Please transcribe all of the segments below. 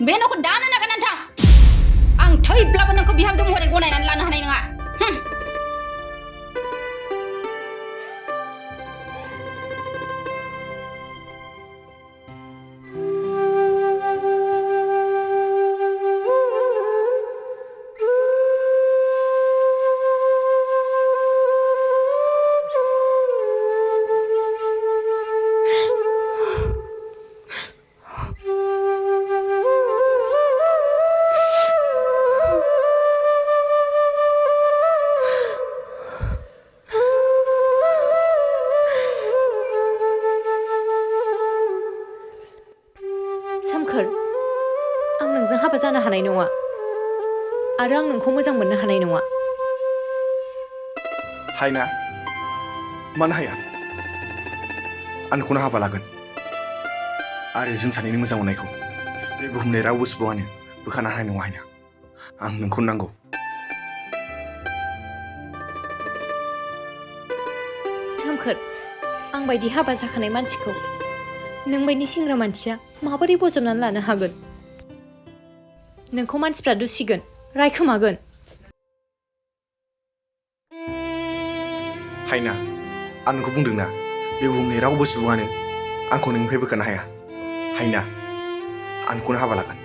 बे न'खौ दानो नागारनानै थां आं थैब्लाबो नोंखौ बिहामजो महरै गनायनानै लानो हानाय नङा आं नोंजों हाबा जानो हानाय नङा आरो आं नोंखौ मोजां मोननो हानाय नङा हायना मानो हाया आं नोंखौनो हाबा लागोन आरो जों सानैनि मोजां मोननायखौ बे बुहुमनि रावबो सुबुङानो बोखारनो हानाय नङा हायना आं नोंखौ नांगौ सोमखोर आं बायदि हाबा जाखानाय मानसिखौ नों बायदि सेंग्रा मानसिया माबोरै बजबनानै लानो हागोन नोंखौ मानसिफ्रा दुसिगोन रायखोमागोन हायना आं नोंखौ बुंदोंना बे बुहुमनि रावबो सुबुङानो आंखौ नोंनिफ्राय बोखारनो हाया हायना आं नोंखौनो हाबा लागोन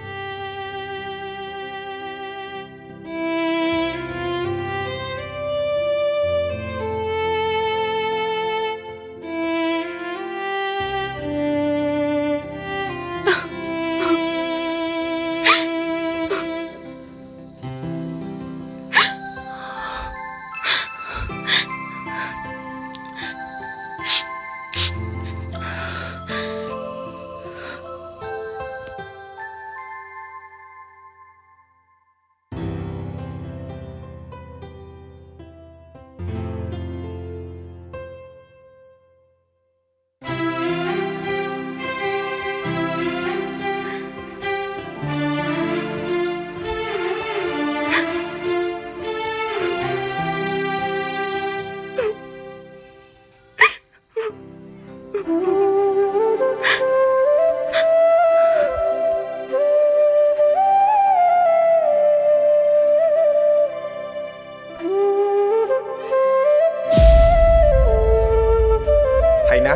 हायना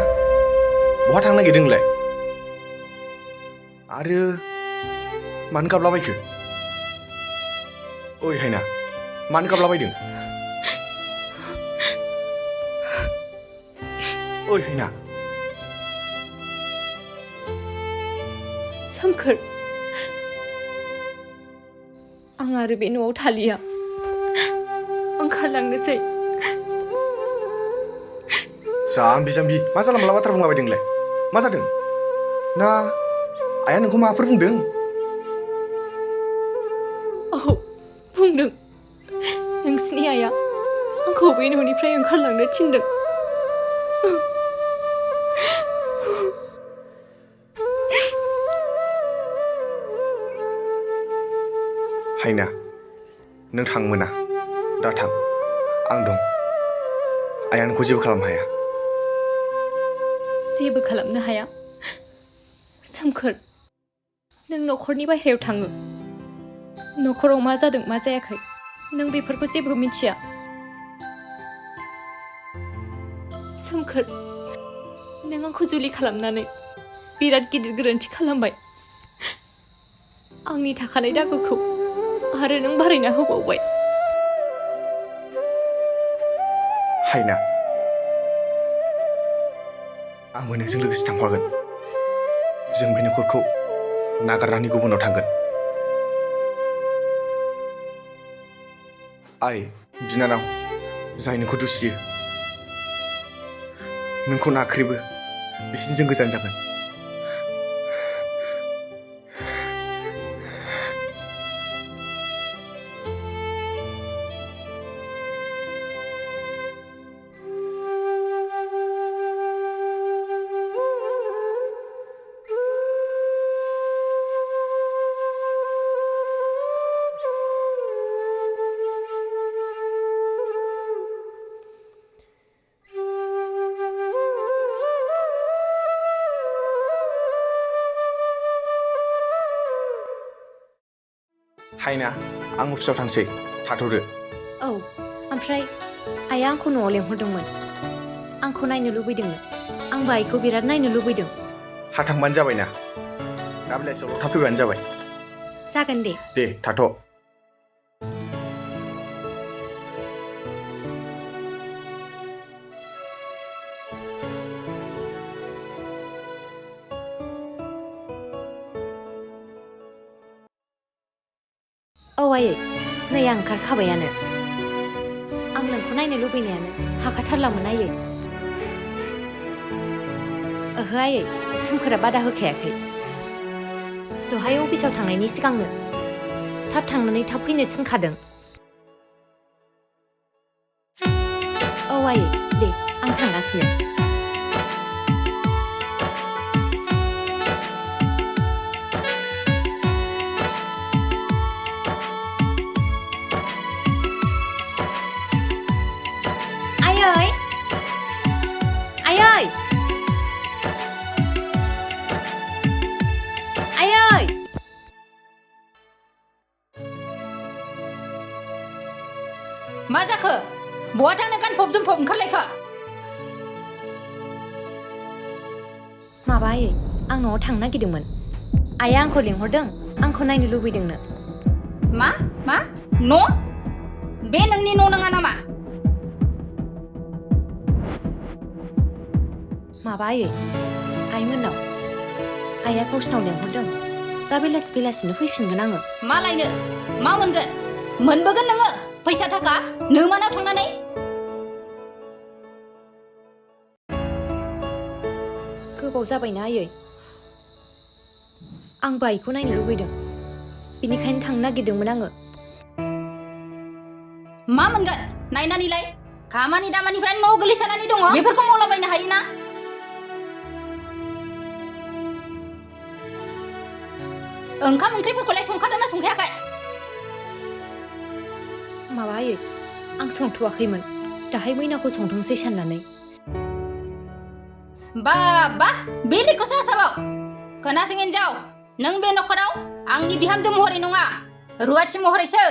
बहा थांनो नागिरदों नोंलाय आरो मानो गाबलाबायखो ओइ हायना मानो गाबलाबायदों ओइ हायना सोमखोर आं आरो बे न'आव थालिया ओंखारलांनोसै जाम्बि जाम्बि मा जाला माला बाथ्रा बुंलाबायदों नोंलाय मा जादों ना आइया नोंखौ माबाफोर बुंदों औ बुंदों नोंसिनि आइया आंखौ बे न'निफ्राय ओंखारलांनो थिनदों हायना नों थांनो मोना दा थां आं दं आइया नोंखौ जेबो खालामनो हाया जेबो खालामनो हाया सोमखोर नों न'खरनि बाहेरायाव थाङो न'खराव मा जादों मा जायाखै नों बेफोरखौ जेबो मिथिया सोमखोर नों आंखौ जुलि खालामनानै बिराद गिदिर गोरोन्थि खालामबाय आंनि थाखानाय दागोखौ आरो नों बारायना होबावबाय हायना आंबो नोंजों लोगोसे थांफागोन जों बे न'खरखौ नागारनानै गुबुनाव थांगोन आइ बिनानाव जाय नोंखौ दुसियो नोंखौ नाख्रेबो बिसिनिजों गोजान जागोन हायना आं अफिसाव थांसै थाथ'दो औ ओमफ्राय आइया आंखौ न'आव लेंहरदोंमोन आंखौ नायनो लुबैदोंनो आंबो आइखौ बिराद नायनो लुबैदों हा थांबानो जाबायना दा बेलासियावल' थाब फैबानो जाबाय जागोन दे थाथ' औ आयै नै आं ओंखारखाबायानो आं नोंखौ नायनो लुबैनायानो हाखाथारलामोन आयै ओहो आयै सोमखोरा बादा होखायाखै दहाय अफिसाव थांनायनि सिगांनो थाब थांनानै थाब फैनो थिनखादों औ आयै दे आं थांगासिनो आयै आयै आयै मा जाखो बहा थांनो गानफब जोमफब ओंखारलायखो माबा आयै आं न'आव थांनो नागिरदोंमोन आइया आंखौ लिंहरदों आंखौ नायनो लुबैदोंनो मा न' बे नोंनि न' नङा नामा माबा आयै आइमोननाव आइया गावसिनाव लेंहरदों दा बेलासिनो फैफिनगोन आङो मा लायनो मा मोनगोन मोनबोगोन नोङो फैसा थाखा नोमानाव थांनानै गोबाव जाबायना आयै आंबो आइखौ नायनो लुबैदों बेनिखायनो थांनो नागिरदोंमोन आङो मा मोनगोन नायनानैलाय खामानि दामानिफ्राय न' गोलैसोनानै दङ बेफोरखौ मावलाबायनो हायोना ओंखाम ओंख्रिफोरखौलाय संखादोंना संखायाखै माबा आयै आं संथ'वाखैमोन दाहाय मैनाखौ संथोंसै साननानै बाबा बेलेगखौसो हासाबाव खोनासं हिनजाव नों बे न'खराव आंनि बिहामजो महरै नङा रुवाथि महरैसो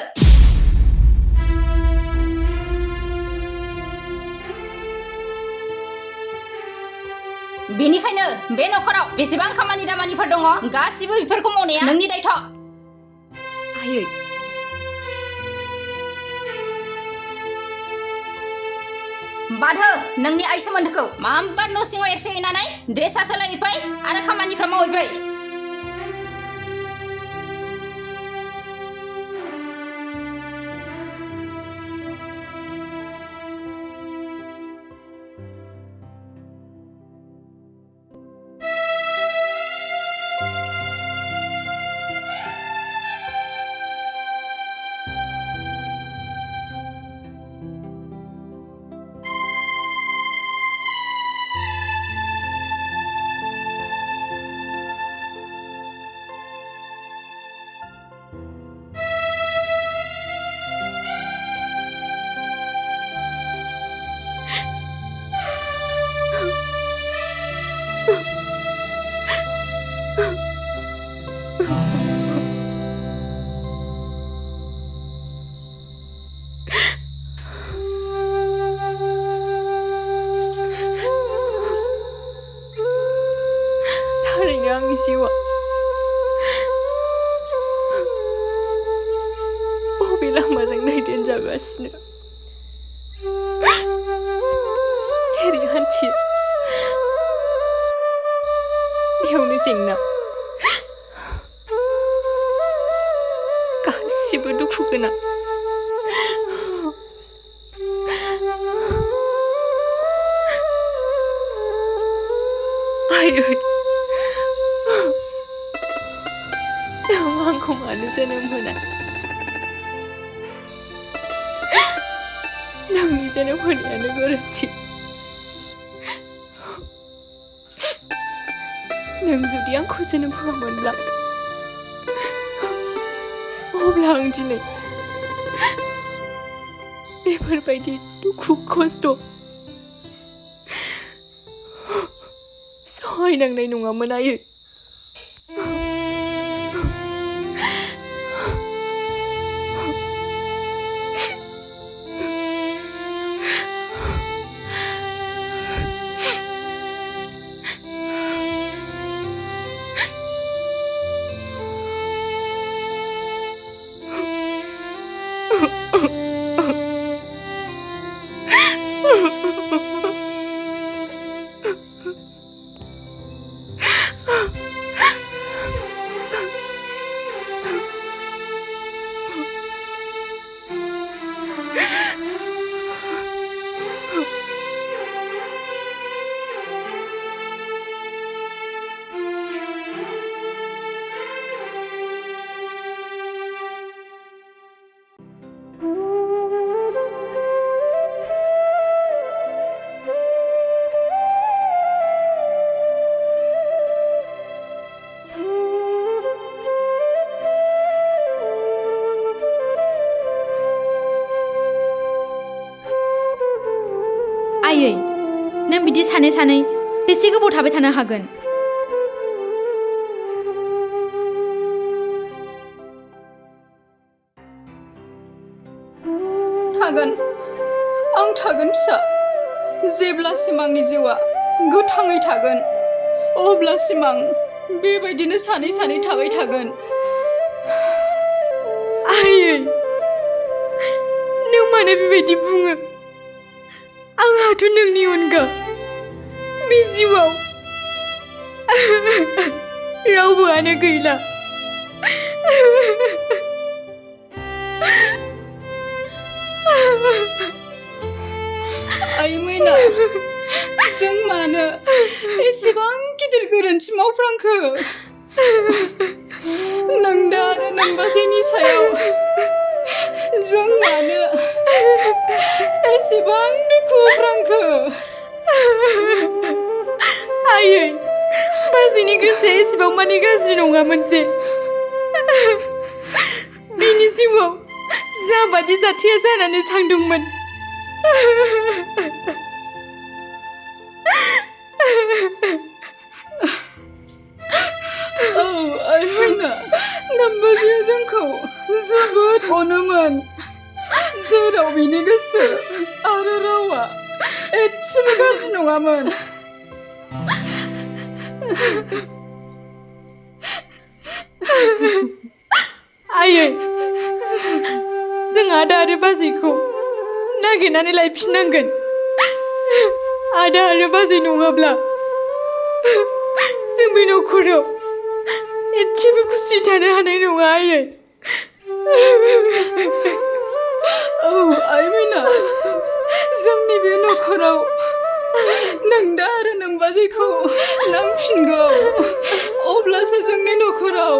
बेनिखायनो बे न'खराव बेसेबां खामानि दामानिफोर दङ गासिबो बेफोरखौ मावनाया नोंनि दायथ' आयै बाधो नोंनि आइ सोमोन्दोखौ माबा न' सिङाव एरसे हैनानै ड्रेसा सोलायफै आरो खामानिफ्रा मावहैफै थारैनो आंनि जिउआ बबे लामाजों दैदेनजागासिनो जेरै हान्थियो बेयावनो जेंना गासिबो दुखु गोनां आयै नों आंखौ मानो जोनोम होनाय नोंनि जोनोम होनायानो गोरोन्थि नों जुदि आंखौ जोनोम होआमोनब्ला अब्ला आं दिनै बेफोरबायदि दुखु खस्थ' सहायनांनाय नङामोन आयै बिदि सानै सानै बेसे गोबाव थाबाय थानो हागोन? थागोन आं थागोन फिसा जेब्लासिम आंनि जिउआ गोथाङै थागोन अब्लासिम आं बेबायदिनो सानै सानै थाबाय थागोन। आयै नों मानो बेबायदि बुङो? आंहाथ' नोंनि अनगा बे जिउआव रावबोआनो गैला। आइ मैना जों मानो एसेबां गिदिर गोरोन्थि मावफ्रांखो? नों दा आरो नों बाजैनि सायाव जों मानो एसेबां दुखु होफ्रांखो? आयै बाजैनि गोसोआ एसेबां मानि गाज्रि नङामोन जे बिनि जिउआव जाबादि जाथाया जानानै थांदोंमोन। औ आइ मैना नोमबाजैया जोंखौ जोबोद अनोमोन जेराव बिनि गोसो आरो रावा एसेबो गाज्रि नङामोन। आयै जों आदा आरो बाजैखौ नागिरनानै लायफिननांगोन। आदा आरो बाजै नङाब्ला जों बे नखराव एसेबो खुसि थानो हानाय नङा आयै। औ आइ मैना जोंनि बे नखराव नों दा आरो नोमबाजैखौ नांफिनगौ अब्लासो जोंनि नखराव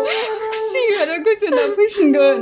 खुसि आरो गोजोना फैफिनगोन।